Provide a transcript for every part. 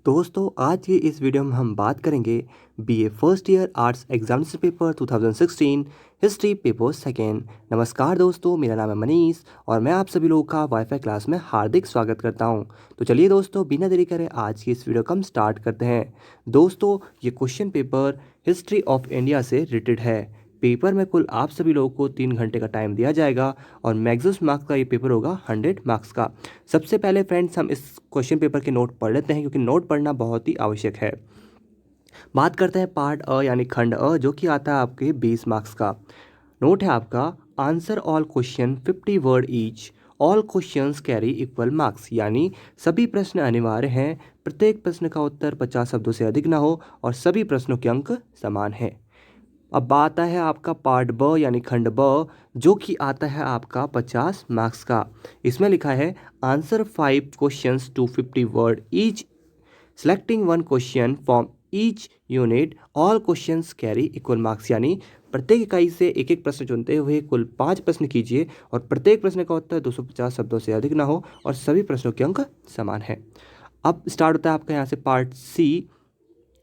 दोस्तों आज की इस वीडियो में हम बात करेंगे BA first year arts examination paper 2016 history paper second. नमस्कार दोस्तों, मेरा नाम है मनीष और मैं आप सभी लोगों का वाईफाई क्लास में हार्दिक स्वागत करता हूं। तो चलिए दोस्तों, बिना देरी करे आज की इस वीडियो को हम स्टार्ट करते हैं। दोस्तों ये question paper history of India से रिलेटेड है। पेपर में कुल आप सभी लोगों को 3 घंटे का टाइम दिया जाएगा और मैक्सिमम मार्क्स का ये पेपर होगा 100 मार्क्स का। सबसे पहले फ्रेंड्स हम इस क्वेश्चन पेपर के नोट पढ़ लेते हैं क्योंकि नोट पढ़ना बहुत ही आवश्यक है। बात करते हैं पार्ट अ यानी खंड अ, जो कि आता है आपके 20 मार्क्स का। नोट है आपका, answer all question 50 word each, all questions carry equal marks, यानी सभी प्रश्न अनिवार्य हैं, प्रत्येक प्रश्न का उत्तर 50 शब्दों से अधिक ना हो और सभी प्रश्नों के अंक समान हैं। अब आता है आपका पार्ट ब यानी खंड ब, जो कि आता है आपका 50 मार्क्स का। इसमें लिखा है answer 5 questions to 50 word each, selecting 1 question from each unit, all questions carry equal marks, यानी प्रत्येक इकाई से एक एक प्रश्न चुनते हुए कुल 5 प्रश्न कीजिए और प्रत्येक प्रश्न का उत्तर 250 शब्दों से अधिक ना हो और सभी प्रश्नों के अंक समान है। अब स्टार्ट होता है आपका यहाँ से पार्ट सी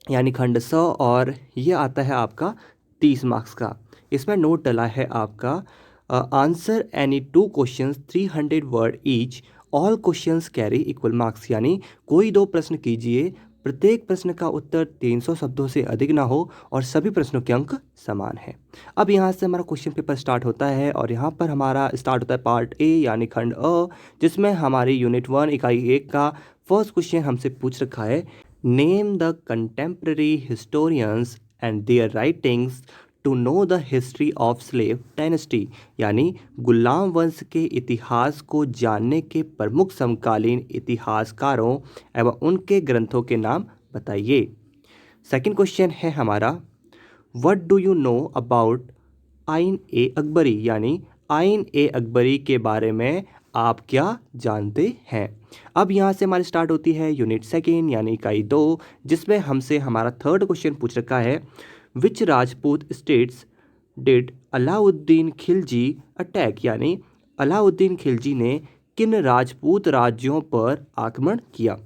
यानी खंड स, और ये आता है आपका 30 मार्क्स का। इसमें नोट डला है आपका answer any 2 questions 300 word each, all questions carry equal marks, यानी कोई 2 प्रश्न कीजिए, प्रत्येक प्रश्न का उत्तर 300 शब्दों से अधिक ना हो और सभी प्रश्नों के अंक समान है। अब यहाँ से हमारा क्वेश्चन पेपर स्टार्ट होता है और यहाँ पर हमारा स्टार्ट होता है पार्ट ए यानी खंड अ, जिसमें हमारी यूनिट 1 इकाई 1 का फर्स्ट क्वेश्चन हमसे पूछ रखा है, name the contemporary historians and their writings to know the history of slave dynasty, यानी गुलाम वंश के इतिहास को जानने के प्रमुख समकालीन इतिहासकारों एवं उनके ग्रंथों के नाम बताइए। सेकंड क्वेश्चन है हमारा, what do you know about आइन ए अकबरी, यानी आइन ए अकबरी के बारे में आप क्या जानते हैं। अब यहाँ से हमारी स्टार्ट होती है यूनिट सेकेंड यानी इकाई 2, जिसमें हमसे हमारा थर्ड क्वेश्चन पूछ रखा है, which Rajput states did Alauddin Khilji attack, यानी अलाउद्दीन खिलजी ने किन राजपूत राज्यों पर आक्रमण किया।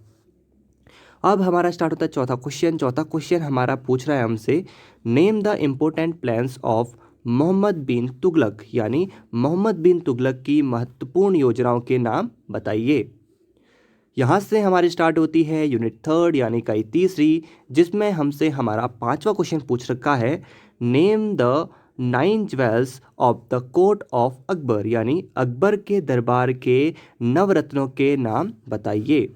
अब हमारा स्टार्ट होता है चौथा क्वेश्चन। चौथा क्वेश्चन हमारा पूछ रहा है हमसे, name the important plans of Mohammad bin Tughlaq, यानी मोहम्मद बिन तुगलक की महत्वपूर्ण योजनाओं के नाम बताइए। यहाँ से हमारी स्टार्ट होती है यूनिट थर्ड यानी इकाई तीसरी, जिसमें हमसे हमारा पांचवा क्वेश्चन पूछ रखा है, name the 9 jewels of the court of Akbar, यानी अकबर के दरबार के नवरत्नों के नाम बताइए।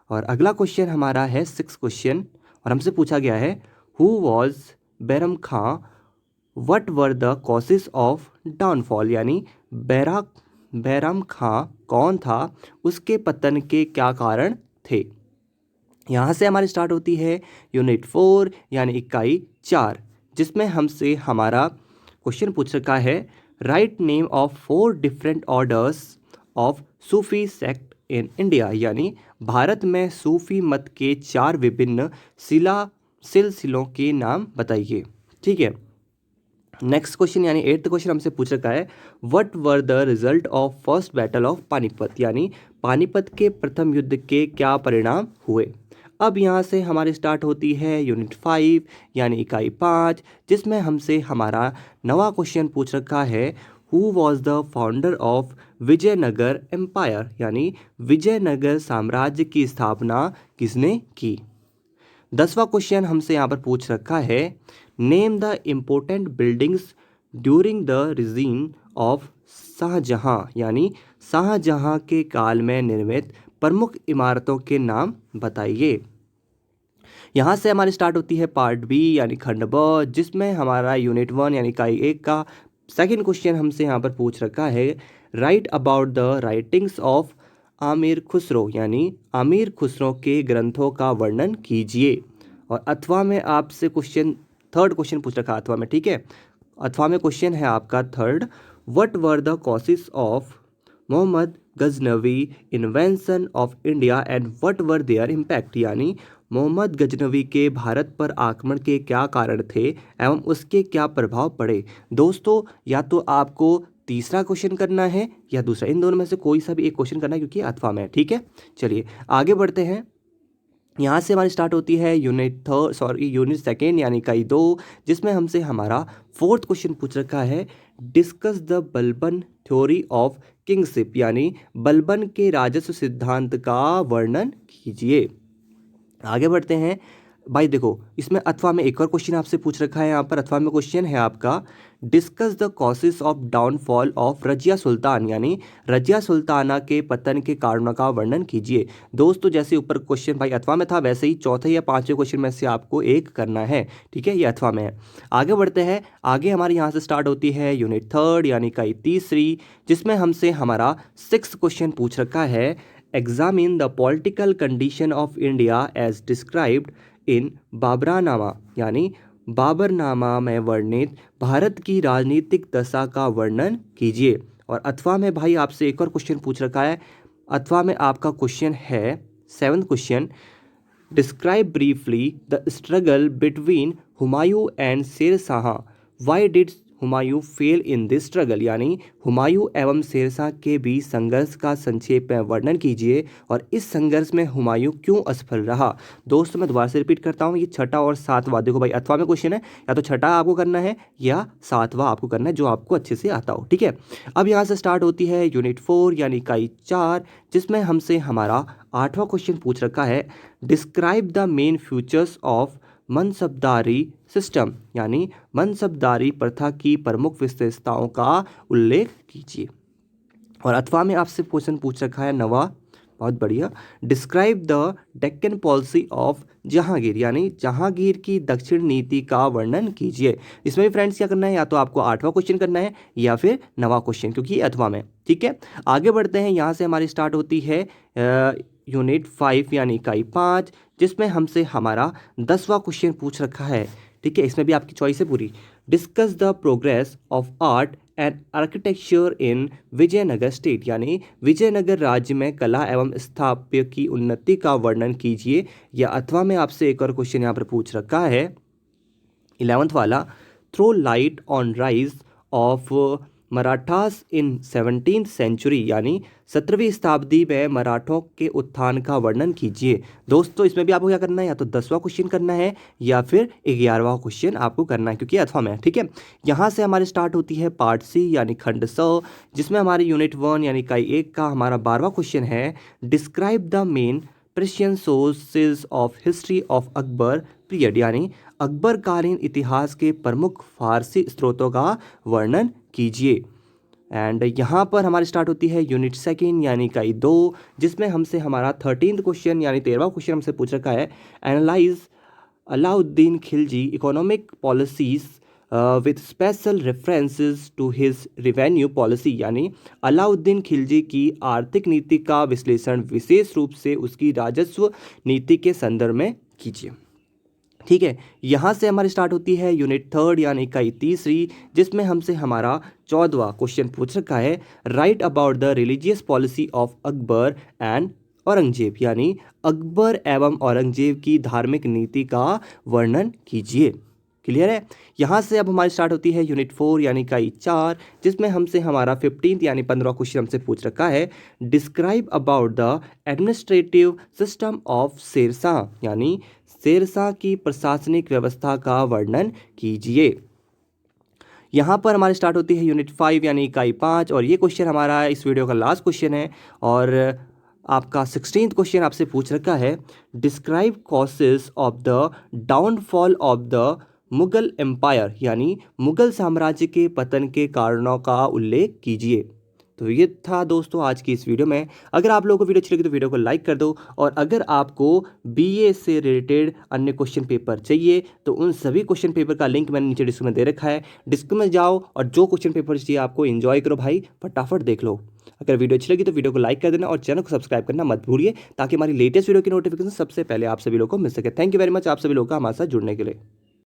और अगला क्वेश्चन हमारा है 6 क्वेश्चन और हमसे पूछा गया है, who was Bairam Khan, what were the causes of downfall, यानी बैराम खां कौन था, उसके पतन के क्या कारण थे। यहाँ से हमारी स्टार्ट होती है यूनिट 4 यानी इकाई 4, जिसमें हमसे हमारा क्वेश्चन पूछ रखा है, write name of 4 different orders of Sufi sect in India, यानी भारत में सूफी मत के 4 विभिन्न सिलसिलों के नाम बताइए। ठीक है, नेक्स्ट क्वेश्चन यानी 8th क्वेश्चन हमसे पूछ रखा है, what were the result of first battle of Panipat, यानी पानीपत के प्रथम युद्ध के क्या परिणाम हुए। अब यहाँ से हमारी स्टार्ट होती है यूनिट 5 यानी इकाई 5, जिसमें हमसे हमारा 9वां क्वेश्चन पूछ रखा है, who was the founder of Vijayanagar empire, यानी विजयनगर साम्राज्य की स्थापना किसने की। 10वां क्वेश्चन हमसे यहाँ पर पूछ रखा है, name the important buildings during the reign of Shah Jahan, यानी शाहजहां के काल में निर्मित प्रमुख इमारतों के नाम बताइए। यहाँ से हमारी स्टार्ट होती है पार्ट बी यानी खंड ब, जिसमें हमारा यूनिट 1 यानी इकाई 1 का सेकंड क्वेश्चन हमसे यहाँ पर पूछ रखा है, right about the writings of Aamir Khusro, यानी आमिर खुसरो के ग्रंथों का वर्णन कीजिए। और अथवा में आपसे थर्ड क्वेश्चन पूछ रखा अथवा में, ठीक है। अथवा में क्वेश्चन है आपका third, what were the causes of Mohammad Ghaznavi invention of India and what were their impact, यानी मोहम्मद गजनवी के भारत पर आक्रमण के क्या कारण थे एवं उसके क्या प्रभाव पड़े। दोस्तों या तो आपको तीसरा क्वेश्चन करना है या दूसरा, इन दोनों में से कोई सा भी एक क्वेश्चन करना है क्योंकि अथवा में, ठीक है। चलिए आगे बढ़ते हैं। यहाँ से हमारी स्टार्ट होती है यूनिट सेकेंड यानी इकाई 2, जिसमें हमसे हमारा फोर्थ क्वेश्चन पूछ रखा है, discuss the Balban theory of kingship यानी बलबन के राजस्व सिद्धांत का वर्णन कीजिए। आगे बढ़ते हैं भाई। देखो इसमें अथवा में एक और क्वेश्चन आपसे पूछ रखा है। यहाँ पर अथवा में क्वेश्चन है आपका, discuss the causes of downfall of Razia Sultan यानी रजिया सुल्ताना के पतन के कारणों का वर्णन कीजिए। दोस्तों जैसे ऊपर क्वेश्चन भाई अथवा में था, वैसे ही चौथे या पांचवें क्वेश्चन में से आपको एक करना है। ठीक है, ये अथवा में है। आगे बढ़ते हैं। आगे हमारे यहाँ से स्टार्ट होती है यूनिट थर्ड यानी इकाई तीसरी, जिसमें हमसे हमारा 6th क्वेश्चन पूछ रखा है, examine the political condition of India as described in Baburnama यानी बाबरनामा में वर्णित भारत की राजनीतिक दशा का वर्णन कीजिए। और अथवा में भाई आपसे एक और क्वेश्चन पूछ रखा है। अथवा में आपका क्वेश्चन है 7th question, describe briefly the struggle between Humayun and Sher Shah, why did Humayun fail in this struggle यानी हुमायूं एवं शेरशाह के बीच संघर्ष का संक्षेप में वर्णन कीजिए और इस संघर्ष में हुमायूं क्यों असफल रहा। दोस्तों मैं दोबारा से रिपीट करता हूँ, ये छठा और सातवां, देखो भाई अथवा में क्वेश्चन है, या तो छठा आपको करना है या सातवां आपको करना है, जो आपको अच्छे से आता हो। ठीक है, अब यहाँ से स्टार्ट होती है यूनिट 4 यानी इकाई 4, जिसमें हमसे हमारा 8वां क्वेश्चन पूछ रखा है, describe the main features of मनसबदारी system यानी मनसबदारी प्रथा की प्रमुख विशेषताओं का उल्लेख कीजिए। और अथवा में आपसे क्वेश्चन पूछ रखा है 9वां, बहुत बढ़िया, describe the Deccan policy of Jahangir यानी जहांगीर की दक्षिण नीति का वर्णन कीजिए। इसमें भी फ्रेंड्स क्या करना है, या तो आपको 8वां क्वेश्चन करना है या फिर 9वां क्वेश्चन, क्योंकि ये अथवा में। ठीक है, आगे बढ़ते हैं। यहाँ से हमारी स्टार्ट होती है यूनिट 5 यानी इकाई 5, जिसमें हमसे हमारा 10वां क्वेश्चन पूछ रखा है। ठीक है, इसमें भी आपकी चॉइस है पूरी, discuss the progress of art and architecture in Vijayanagar state यानी विजयनगर राज्य में कला एवं स्थापत्य की उन्नति का वर्णन कीजिए। या अथवा में आपसे एक और क्वेश्चन यहाँ पर पूछ रखा है 11th वाला, throw light on rise of Marathas in 17th century यानी 17वीं शताब्दी में मराठों के उत्थान का वर्णन कीजिए। दोस्तों इसमें भी आपको क्या करना है, या तो 10वां क्वेश्चन करना है या फिर 11वां क्वेश्चन आपको करना है, क्योंकि अथवा में है। ठीक है, यहाँ से हमारी स्टार्ट होती है पार्ट सी यानी खंड 100, जिसमें हमारी यूनिट 1 यानी इकाई 1 का हमारा 12वां क्वेश्चन है, describe the main Persian sources of history of Akbar period यानी अकबरकालीन इतिहास के प्रमुख फारसी स्रोतों का वर्णन कीजिए। एंड यहाँ पर हमारी स्टार्ट होती है यूनिट 2 यानी इकाई 2, जिसमें हमसे हमारा 13th क्वेश्चन यानी 13वां क्वेश्चन हमसे पूछ रखा है, analyse Alauddin Khilji economic policies with special references to his revenue policy यानी अलाउद्दीन खिलजी की आर्थिक नीति का विश्लेषण विशेष रूप से उसकी राजस्व नीति के संदर्भ में कीजिए। ठीक है, यहाँ से हमारी स्टार्ट होती है यूनिट 3 यानी इकाई 3, जिसमें हमसे हमारा 14वां क्वेश्चन पूछ रखा है, right about the religious policy of Akbar and Aurangzeb यानी अकबर एवं औरंगजेब की धार्मिक नीति का वर्णन कीजिए। क्लियर है। यहाँ से अब हमारी स्टार्ट होती है यूनिट 4 यानी इकाई 4, जिसमें हमसे हमारा 15th यानी 15वां क्वेश्चन हमसे पूछ रखा है, describe about the administrative system of Sher Shah यानी शेरशाह की प्रशासनिक व्यवस्था का वर्णन कीजिए। यहाँ पर हमारी स्टार्ट होती है यूनिट 5 यानी इकाई 5, और ये क्वेश्चन हमारा इस वीडियो का लास्ट क्वेश्चन है। और आपका 16th क्वेश्चन आपसे पूछ रखा है, describe causes of the downfall of the Mughal empire यानी मुगल साम्राज्य के पतन के कारणों का उल्लेख कीजिए। तो ये था दोस्तों आज की इस वीडियो में। अगर आप लोगों को वीडियो अच्छी लगी तो वीडियो को लाइक कर दो, और अगर आपको बीए से रिलेटेड अन्य क्वेश्चन पेपर चाहिए तो उन सभी क्वेश्चन पेपर का लिंक मैंने नीचे डिस्क्रिप्शन में दे रखा है। डिस्क्रिप्शन में जाओ और जो क्वेश्चन पेपर चाहिए आपको एंजॉय करो भाई, फटाफट देख लो। अगर वीडियो अच्छी लगी तो वीडियो को लाइक कर देना और चैनल को सब्सक्राइब करना मत भूलिए, ताकि हमारी लेटेस्ट वीडियो की नोटिफिकेशन सबसे पहले आप सभी लोगों को मिल सके। थैंक यू वेरी मच आप सभी लोगों का हमारे साथ जुड़ने के लिए।